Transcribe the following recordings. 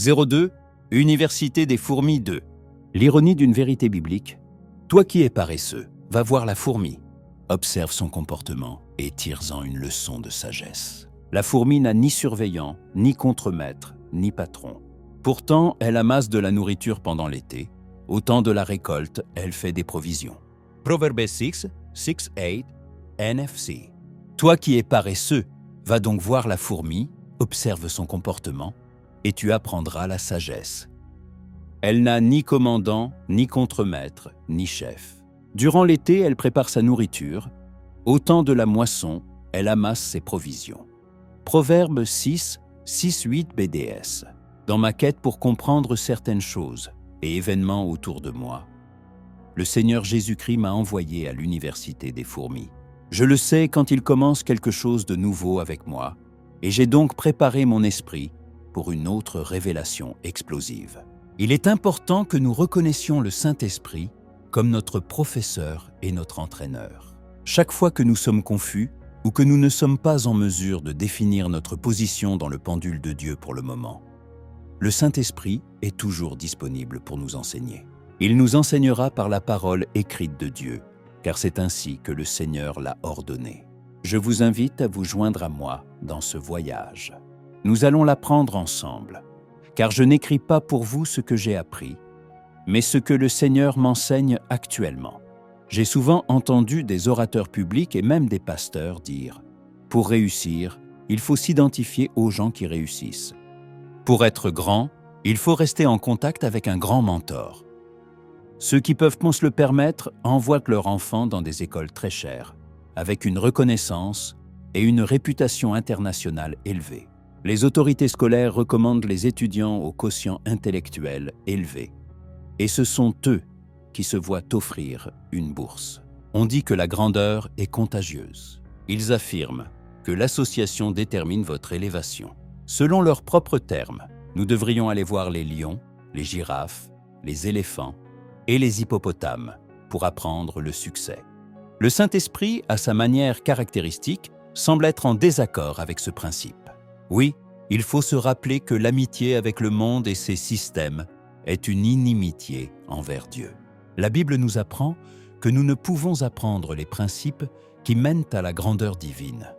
02. Université des fourmis 2. L'ironie d'une vérité biblique. Toi qui es paresseux, va voir la fourmi. Observe son comportement et tire-en une leçon de sagesse. La fourmi n'a ni surveillant, ni contremaître, ni patron. Pourtant, elle amasse de la nourriture pendant l'été. Au temps de la récolte, elle fait des provisions. Proverbe 6, 6-8, NFC. Toi qui es paresseux, va donc voir la fourmi, observe son comportement, et tu apprendras la sagesse. Elle n'a ni commandant, ni contremaître, ni chef. Durant l'été, elle prépare sa nourriture. Au temps de la moisson, elle amasse ses provisions. Proverbe 6, 6-8 BDS. Dans ma quête pour comprendre certaines choses et événements autour de moi, le Seigneur Jésus-Christ m'a envoyé à l'université des fourmis. Je le sais quand il commence quelque chose de nouveau avec moi, et j'ai donc préparé mon esprit pour une autre révélation explosive. Il est important que nous reconnaissions le Saint-Esprit comme notre professeur et notre entraîneur. Chaque fois que nous sommes confus ou que nous ne sommes pas en mesure de définir notre position dans le pendule de Dieu pour le moment, le Saint-Esprit est toujours disponible pour nous enseigner. Il nous enseignera par la parole écrite de Dieu, car c'est ainsi que le Seigneur l'a ordonné. Je vous invite à vous joindre à moi dans ce voyage. Nous allons l'apprendre ensemble, car je n'écris pas pour vous ce que j'ai appris, mais ce que le Seigneur m'enseigne actuellement. J'ai souvent entendu des orateurs publics et même des pasteurs dire « Pour réussir, il faut s'identifier aux gens qui réussissent. Pour être grand, il faut rester en contact avec un grand mentor. » Ceux qui peuvent se le permettre envoient leurs enfants dans des écoles très chères, avec une reconnaissance et une réputation internationale élevée. Les autorités scolaires recommandent les étudiants au quotient intellectuel élevé. Et ce sont eux qui se voient offrir une bourse. On dit que la grandeur est contagieuse. Ils affirment que l'association détermine votre élévation. Selon leurs propres termes, nous devrions aller voir les lions, les girafes, les éléphants et les hippopotames pour apprendre le succès. Le Saint-Esprit, à sa manière caractéristique, semble être en désaccord avec ce principe. Oui, il faut se rappeler que l'amitié avec le monde et ses systèmes est une inimitié envers Dieu. La Bible nous apprend que nous ne pouvons apprendre les principes qui mènent à la grandeur divine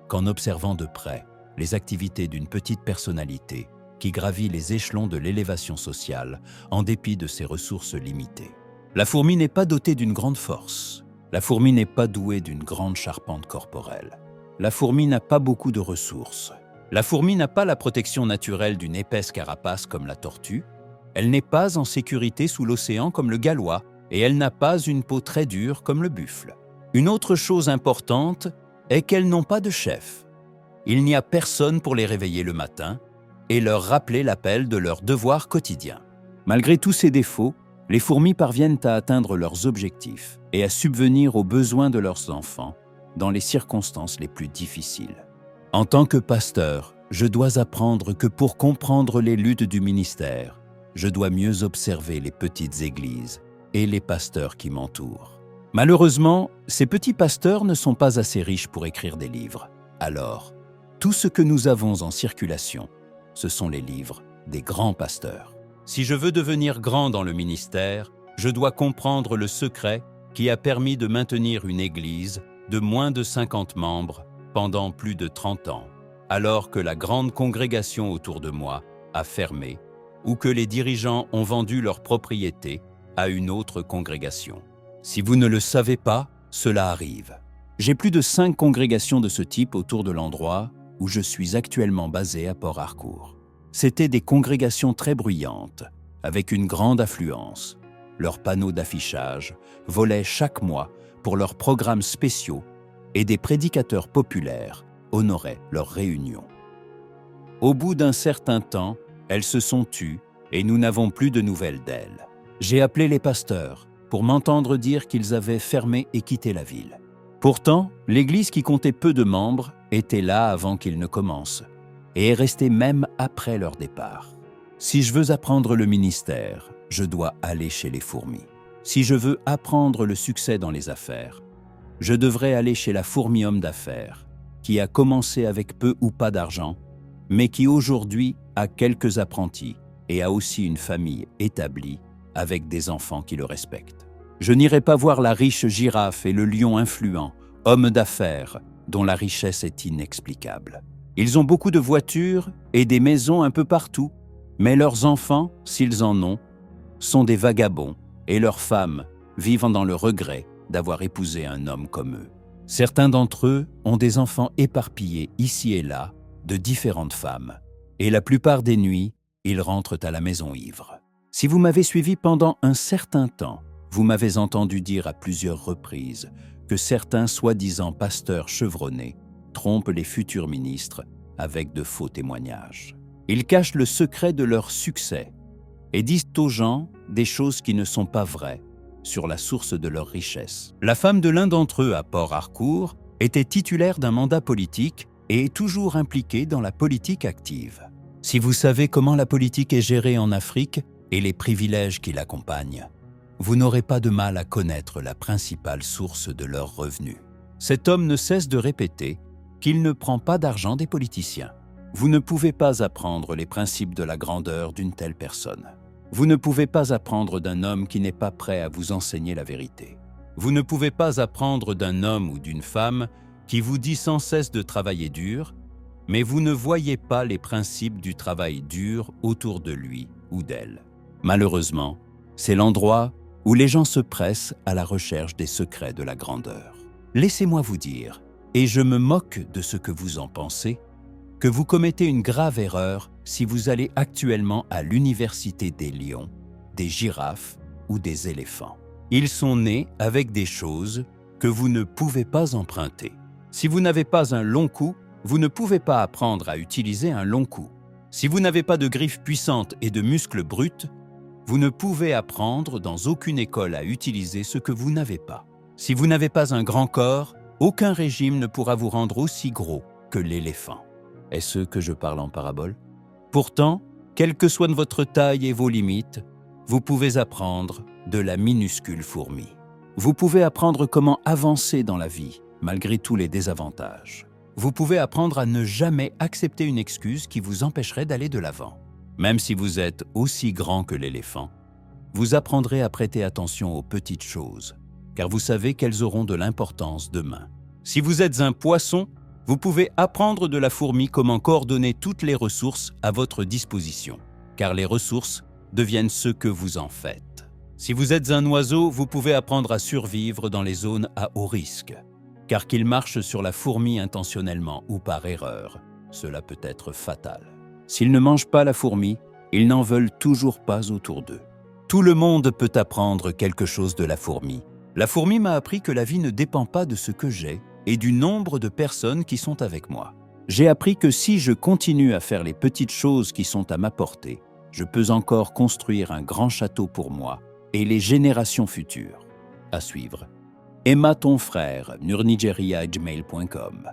qu'en observant de près les activités d'une petite personnalité qui gravit les échelons de l'élévation sociale en dépit de ses ressources limitées. La fourmi n'est pas dotée d'une grande force. La fourmi n'est pas douée d'une grande charpente corporelle. La fourmi n'a pas beaucoup de ressources. La fourmi n'a pas la protection naturelle d'une épaisse carapace comme la tortue. Elle n'est pas en sécurité sous l'océan comme le gallois, et elle n'a pas une peau très dure comme le buffle. Une autre chose importante est qu'elles n'ont pas de chef. Il n'y a personne pour les réveiller le matin et leur rappeler l'appel de leur devoir quotidien. Malgré tous ces défauts, les fourmis parviennent à atteindre leurs objectifs et à subvenir aux besoins de leurs enfants dans les circonstances les plus difficiles. En tant que pasteur, je dois apprendre que pour comprendre les luttes du ministère, je dois mieux observer les petites églises et les pasteurs qui m'entourent. Malheureusement, ces petits pasteurs ne sont pas assez riches pour écrire des livres. Alors, tout ce que nous avons en circulation, ce sont les livres des grands pasteurs. Si je veux devenir grand dans le ministère, je dois comprendre le secret qui a permis de maintenir une église de moins de 50 membres pendant plus de 30 ans, alors que la grande congrégation autour de moi a fermé ou que les dirigeants ont vendu leur propriété à une autre congrégation. Si vous ne le savez pas, cela arrive. J'ai plus de 5 congrégations de ce type autour de l'endroit où je suis actuellement basé à Port-Harcourt. C'étaient des congrégations très bruyantes, avec une grande affluence. Leurs panneaux d'affichage volaient chaque mois pour leurs programmes spéciaux et des prédicateurs populaires honoraient leurs réunions. Au bout d'un certain temps, elles se sont tues et nous n'avons plus de nouvelles d'elles. J'ai appelé les pasteurs pour m'entendre dire qu'ils avaient fermé et quitté la ville. Pourtant, l'église qui comptait peu de membres était là avant qu'ils ne commencent et est restée même après leur départ. Si je veux apprendre le ministère, je dois aller chez les fourmis. Si je veux apprendre le succès dans les affaires, je devrais aller chez la fourmi homme d'affaires, qui a commencé avec peu ou pas d'argent, mais qui aujourd'hui a quelques apprentis et a aussi une famille établie avec des enfants qui le respectent. Je n'irai pas voir la riche girafe et le lion influent, homme d'affaires, dont la richesse est inexplicable. Ils ont beaucoup de voitures et des maisons un peu partout, mais leurs enfants, s'ils en ont, sont des vagabonds et leurs femmes vivant dans le regret d'avoir épousé un homme comme eux. Certains d'entre eux ont des enfants éparpillés ici et là de différentes femmes, et la plupart des nuits, ils rentrent à la maison ivres. Si vous m'avez suivi pendant un certain temps, vous m'avez entendu dire à plusieurs reprises que certains soi-disant pasteurs chevronnés trompent les futurs ministres avec de faux témoignages. Ils cachent le secret de leur succès et disent aux gens des choses qui ne sont pas vraies sur la source de leur richesse. La femme de l'un d'entre eux à Port Harcourt était titulaire d'un mandat politique et est toujours impliquée dans la politique active. Si vous savez comment la politique est gérée en Afrique et les privilèges qui l'accompagnent, vous n'aurez pas de mal à connaître la principale source de leurs revenus. Cet homme ne cesse de répéter qu'il ne prend pas d'argent des politiciens. Vous ne pouvez pas apprendre les principes de la grandeur d'une telle personne. Vous ne pouvez pas apprendre d'un homme qui n'est pas prêt à vous enseigner la vérité. Vous ne pouvez pas apprendre d'un homme ou d'une femme qui vous dit sans cesse de travailler dur, mais vous ne voyez pas les principes du travail dur autour de lui ou d'elle. Malheureusement, c'est l'endroit où les gens se pressent à la recherche des secrets de la grandeur. Laissez-moi vous dire, et je me moque de ce que vous en pensez, que vous commettez une grave erreur si vous allez actuellement à l'université des lions, des girafes ou des éléphants. Ils sont nés avec des choses que vous ne pouvez pas emprunter. Si vous n'avez pas un long cou, vous ne pouvez pas apprendre à utiliser un long cou. Si vous n'avez pas de griffes puissantes et de muscles bruts, vous ne pouvez apprendre dans aucune école à utiliser ce que vous n'avez pas. Si vous n'avez pas un grand corps, aucun régime ne pourra vous rendre aussi gros que l'éléphant. Est-ce que je parle en parabole? Pourtant, quelle que soit votre taille et vos limites, vous pouvez apprendre de la minuscule fourmi. Vous pouvez apprendre comment avancer dans la vie, malgré tous les désavantages. Vous pouvez apprendre à ne jamais accepter une excuse qui vous empêcherait d'aller de l'avant. Même si vous êtes aussi grand que l'éléphant, vous apprendrez à prêter attention aux petites choses, car vous savez qu'elles auront de l'importance demain. Si vous êtes un poisson, vous pouvez apprendre de la fourmi comment coordonner toutes les ressources à votre disposition, car les ressources deviennent ce que vous en faites. Si vous êtes un oiseau, vous pouvez apprendre à survivre dans les zones à haut risque, car qu'il marche sur la fourmi intentionnellement ou par erreur, cela peut être fatal. S'ils ne mangent pas la fourmi, ils n'en veulent toujours pas autour d'eux. Tout le monde peut apprendre quelque chose de la fourmi. La fourmi m'a appris que la vie ne dépend pas de ce que j'ai et du nombre de personnes qui sont avec moi. J'ai appris que si je continue à faire les petites choses qui sont à ma portée, je peux encore construire un grand château pour moi et les générations futures. À suivre. Emma ton frère, nurnigeria@gmail.com